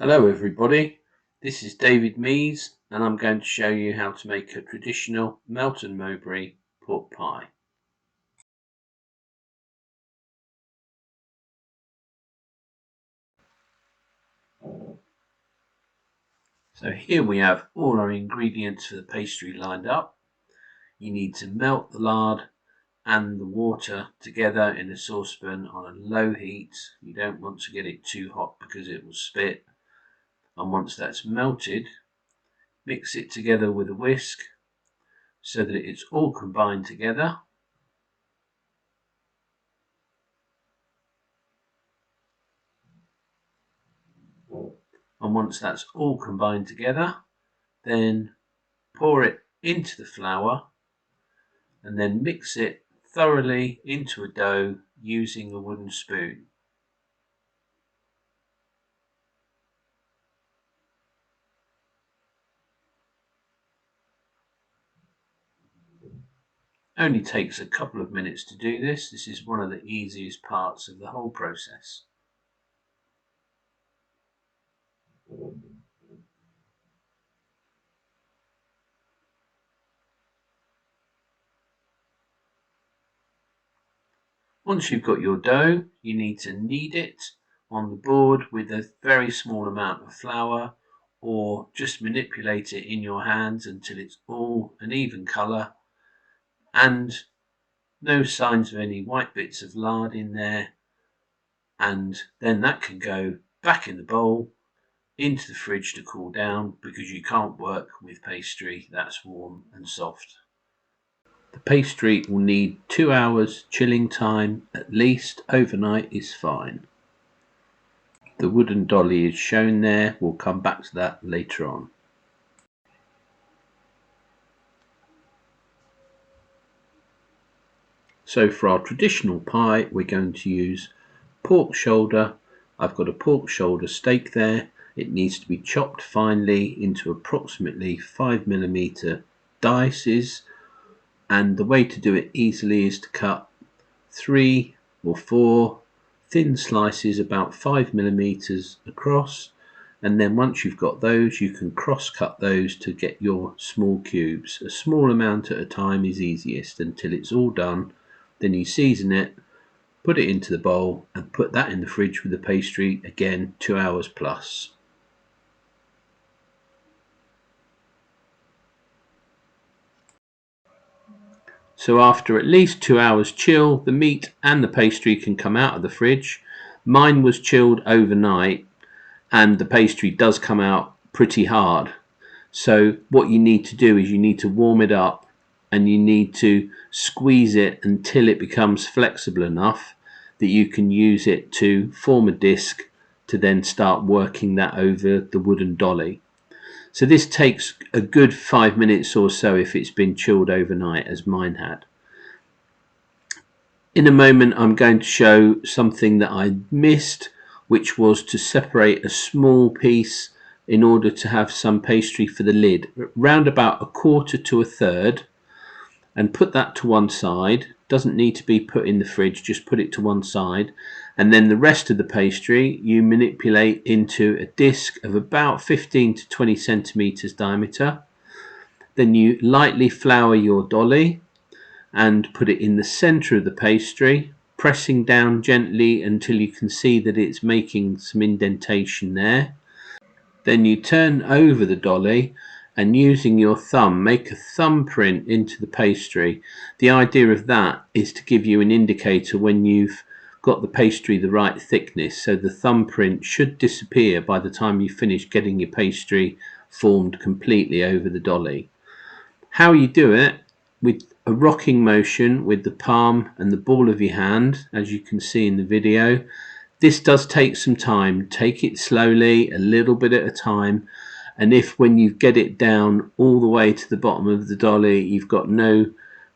Hello everybody, this is David Mees and I'm going to show you how to make a traditional Melton Mowbray pork pie. So here we have all our ingredients for the pastry lined up. You need to melt the lard and the water together in a saucepan on a low heat. You don't want to get it too hot because it will spit. And once that's melted, mix it together with a whisk so that it's all combined together. And once that's all combined together, then pour it into the flour and then mix it thoroughly into a dough using a wooden spoon. Only takes a couple of minutes to do this. This is one of the easiest parts of the whole process. Once you've got your dough, you need to knead it on the board with a very small amount of flour, or just manipulate it in your hands until it's all an even colour and no signs of any white bits of lard in there. And then that can go back in the bowl into the fridge to cool down, because you can't work with pastry that's warm and soft. The pastry will need 2 hours chilling time at least. Overnight is fine. The wooden dolly is shown there. We'll come back to that later on. So for our traditional pie, we're going to use pork shoulder. I've got a pork shoulder steak there. It needs to be chopped finely into approximately 5mm dices, and the way to do it easily is to cut 3 or 4 thin slices about 5mm across, and then once you've got those, you can cross cut those to get your small cubes. A small amount at a time is easiest until it's all done. Then you season it, put it into the bowl and put that in the fridge with the pastry, again 2 hours plus. So after at least 2 hours chill, the meat and the pastry can come out of the fridge. Mine was chilled overnight and the pastry does come out pretty hard. So what you need to do is you need to warm it up and you need to squeeze it until it becomes flexible enough that you can use it to form a disc to then start working that over the wooden dolly. So this takes a good 5 minutes or so if it's been chilled overnight, as mine had. In a moment I'm going to show something that I missed, which was to separate a small piece in order to have some pastry for the lid, round about 1/4 to 1/3, and put that to one side. Doesn't need to be put in the fridge, just put it to one side, and then the rest of the pastry you manipulate into a disc of about 15 to 20 centimeters diameter. Then you lightly flour your dolly and put it in the center of the pastry, pressing down gently until you can see that it's making some indentation there. Then you turn over the dolly and using your thumb make a thumbprint into the pastry. The idea of that is to give you an indicator when you've got the pastry the right thickness, so the thumbprint should disappear by the time you finish getting your pastry formed completely over the dolly. How you do it: with a rocking motion with the palm and the ball of your hand, as you can see in the video. This does take some time. Take it slowly, a little bit at a time, and if when you get it down all the way to the bottom of the dolly you've got no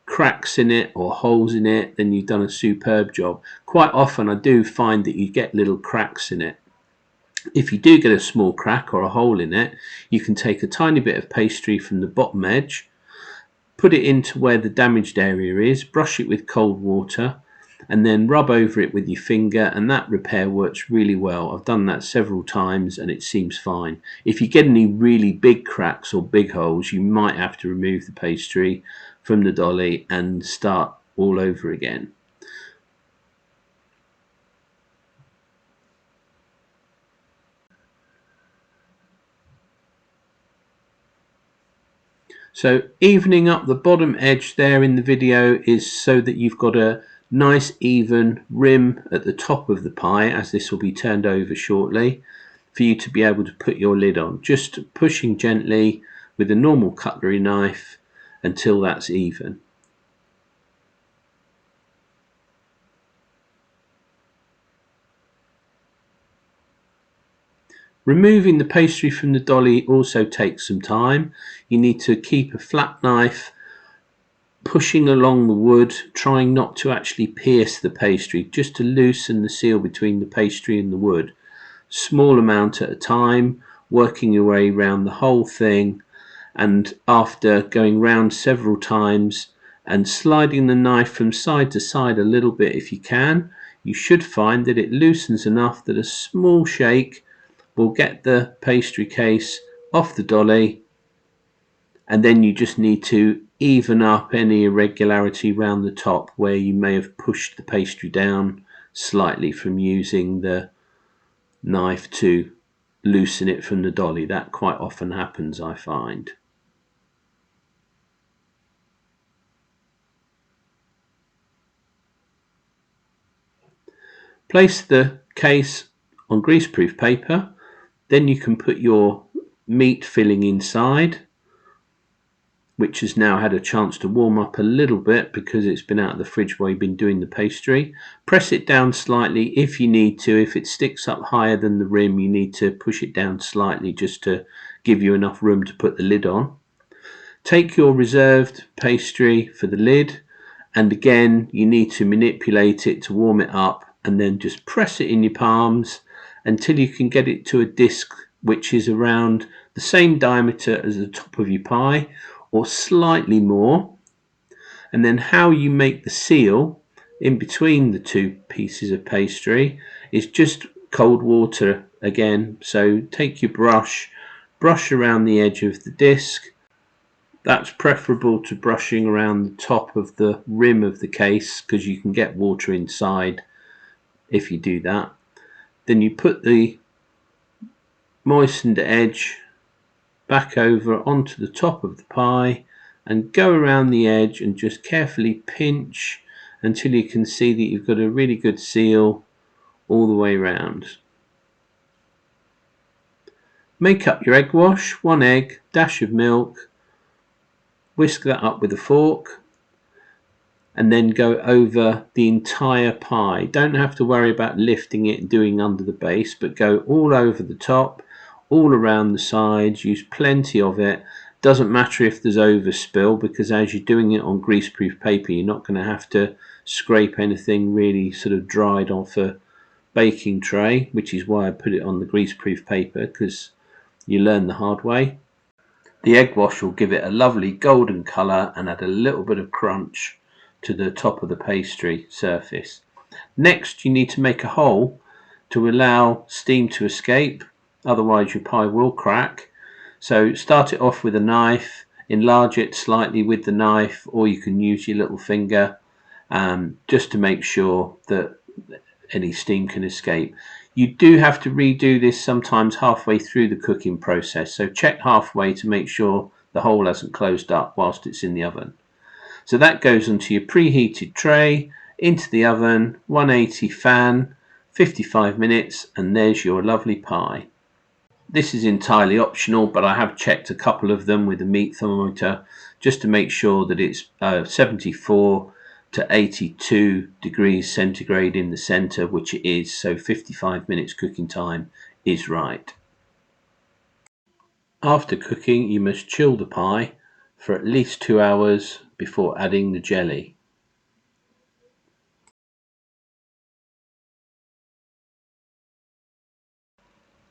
cracks in it or holes in it, then you've done a superb job. Quite often I do find that you get little cracks in it. If you do get a small crack or a hole in it, you can take a tiny bit of pastry from the bottom edge, put it into where the damaged area is, brush it with cold water, and then rub over it with your finger, and that repair works really well. I've done that several times and it seems fine. If you get any really big cracks or big holes, you might have to remove the pastry from the dolly and start all over again. So evening up the bottom edge there in the video is so that you've got a nice even rim at the top of the pie, as this will be turned over shortly, for you to be able to put your lid on. Just pushing gently with a normal cutlery knife until that's even. Removing the pastry from the dolly also takes some time. You need to keep a flat knife pushing along the wood, trying not to actually pierce the pastry, just to loosen the seal between the pastry and the wood. Small amount at a time, working your way around the whole thing, and after going round several times and sliding the knife from side to side a little bit if you can, you should find that it loosens enough that a small shake will get the pastry case off the dolly, and then you just need to even up any irregularity around the top where you may have pushed the pastry down slightly from using the knife to loosen it from the dolly. That quite often happens, I find. Place the case on greaseproof paper, then you can put your meat filling inside, which has now had a chance to warm up a little bit because it's been out of the fridge while you've been doing the pastry. Press it down slightly if you need to. If it sticks up higher than the rim, you need to push it down slightly just to give you enough room to put the lid on. Take your reserved pastry for the lid, and again you need to manipulate it to warm it up, and then just press it in your palms until you can get it to a disc which is around the same diameter as the top of your pie or slightly more. And then how you make the seal in between the two pieces of pastry is just cold water again. So take your brush around the edge of the disc. That's preferable to brushing around the top of the rim of the case because you can get water inside if you do that. Then you put the moistened edge back over onto the top of the pie and go around the edge and just carefully pinch until you can see that you've got a really good seal all the way around. Make up your egg wash, 1 egg, dash of milk, whisk that up with a fork, and then go over the entire pie. Don't have to worry about lifting it and doing under the base, but go all over the top, all around the sides. Use plenty of it. Doesn't matter if there's overspill, because as you're doing it on greaseproof paper, you're not going to have to scrape anything really sort of dried off a baking tray, which is why I put it on the greaseproof paper, because you learn the hard way. The egg wash will give it a lovely golden colour and add a little bit of crunch to the top of the pastry surface. Next, you need to make a hole to allow steam to escape, otherwise your pie will crack. So start it off with a knife, enlarge it slightly with the knife, or you can use your little finger just to make sure that any steam can escape. You do have to redo this sometimes halfway through the cooking process, so check halfway to make sure the hole hasn't closed up whilst it's in the oven. So that goes onto your preheated tray, into the oven, 180 fan, 55 minutes, and there's your lovely pie. This is entirely optional, but I have checked a couple of them with the meat thermometer just to make sure that it's 74 to 82 degrees centigrade in the center, which it is, so 55 minutes cooking time is right. After cooking, you must chill the pie for at least 2 hours before adding the jelly.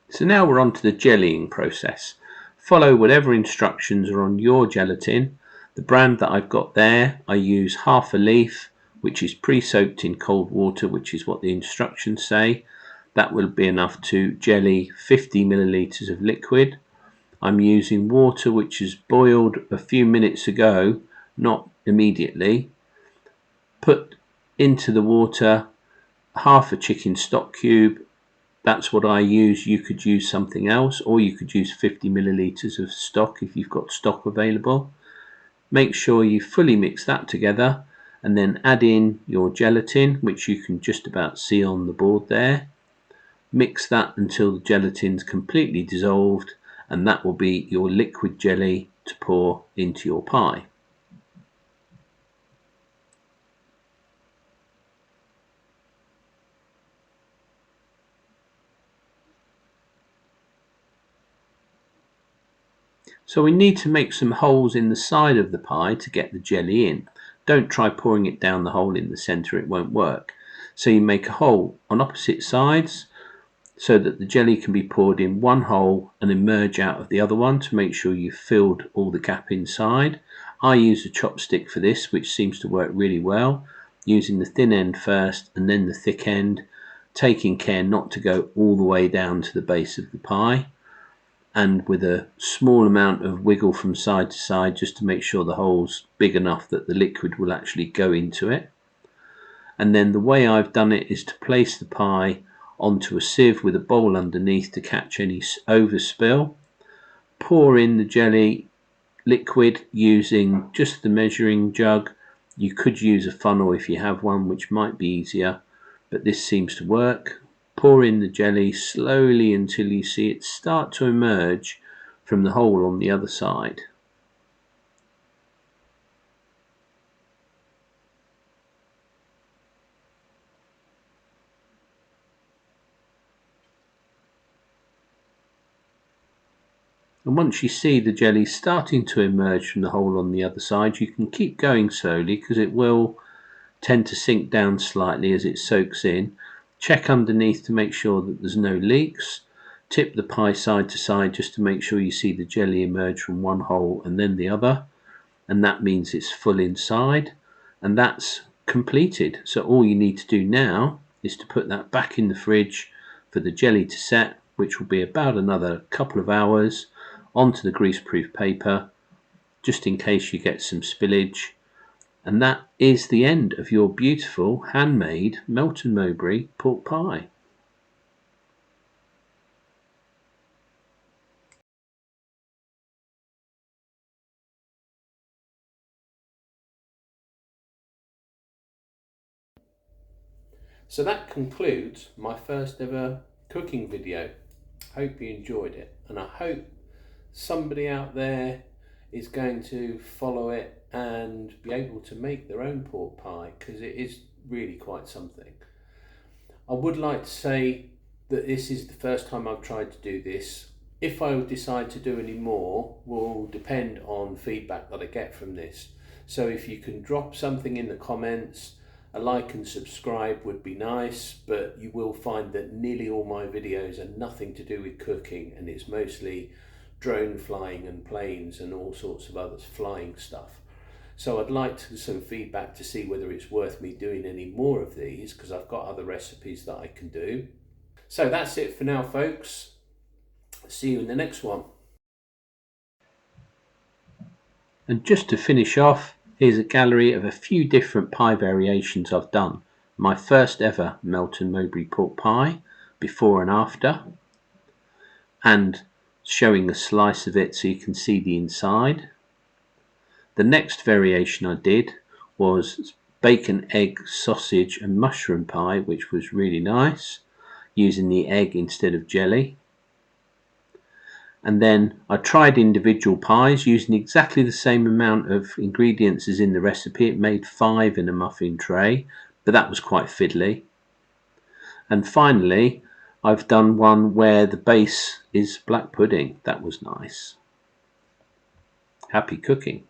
So now we're on to the jellying process. Follow whatever instructions are on your gelatin. The brand that I've got there, I use half a leaf which is pre-soaked in cold water, which is what the instructions say. That will be enough to jelly 50 millilitres of liquid. I'm using water which is boiled a few minutes ago, not immediately. Put into the water half a chicken stock cube. That's what I use. You could use something else, or you could use 50 millilitres of stock if you've got stock available. Make sure you fully mix that together and then add in your gelatin, which you can just about see on the board there. Mix that until the gelatin's completely dissolved, and that will be your liquid jelly to pour into your pie. So we need to make some holes in the side of the pie to get the jelly in. Don't try pouring it down the hole in the centre, it won't work. So you make a hole on opposite sides so that the jelly can be poured in one hole and emerge out of the other one to make sure you've filled all the gap inside. I use a chopstick for this, which seems to work really well, using the thin end first and then the thick end, taking care not to go all the way down to the base of the pie, and with a small amount of wiggle from side to side just to make sure the hole's big enough that the liquid will actually go into it. And then the way I've done it is to place the pie onto a sieve with a bowl underneath to catch any overspill. Pour in the jelly liquid using just the measuring jug. You could use a funnel if you have one, which might be easier, but this seems to work. Pour in the jelly slowly until you see it start to emerge from the hole on the other side. And once you see the jelly starting to emerge from the hole on the other side, you can keep going slowly because it will tend to sink down slightly as it soaks in. Check underneath to make sure that there's no leaks. Tip the pie side to side just to make sure you see the jelly emerge from one hole and then the other, and that means it's full inside, and that's completed. So all you need to do now is to put that back in the fridge for the jelly to set, which will be about another couple of hours, onto the greaseproof paper just in case you get some spillage. And that is the end of your beautiful handmade Melton Mowbray pork pie. So that concludes my first ever cooking video. Hope you enjoyed it, and I hope somebody out there is going to follow it and be able to make their own pork pie, because it is really quite something. I would like to say that this is the first time I've tried to do this. If I decide to do any more will depend on feedback that I get from this. So if you can drop something in the comments, a like and subscribe would be nice, but you will find that nearly all my videos are nothing to do with cooking, and it's mostly drone flying and planes and all sorts of other flying stuff. So I'd like some feedback to see whether it's worth me doing any more of these, because I've got other recipes that I can do. So that's it for now, folks. See you in the next one. And just to finish off, here's a gallery of a few different pie variations I've done. My first ever Melton Mowbray pork pie, before and after, and showing a slice of it so you can see the inside. The next variation I did was bacon, egg, sausage and mushroom pie, which was really nice, using the egg instead of jelly. And then I tried individual pies using exactly the same amount of ingredients as in the recipe. It made 5 in a muffin tray, but that was quite fiddly. And finally, I've done one where the base is black pudding. That was nice. Happy cooking.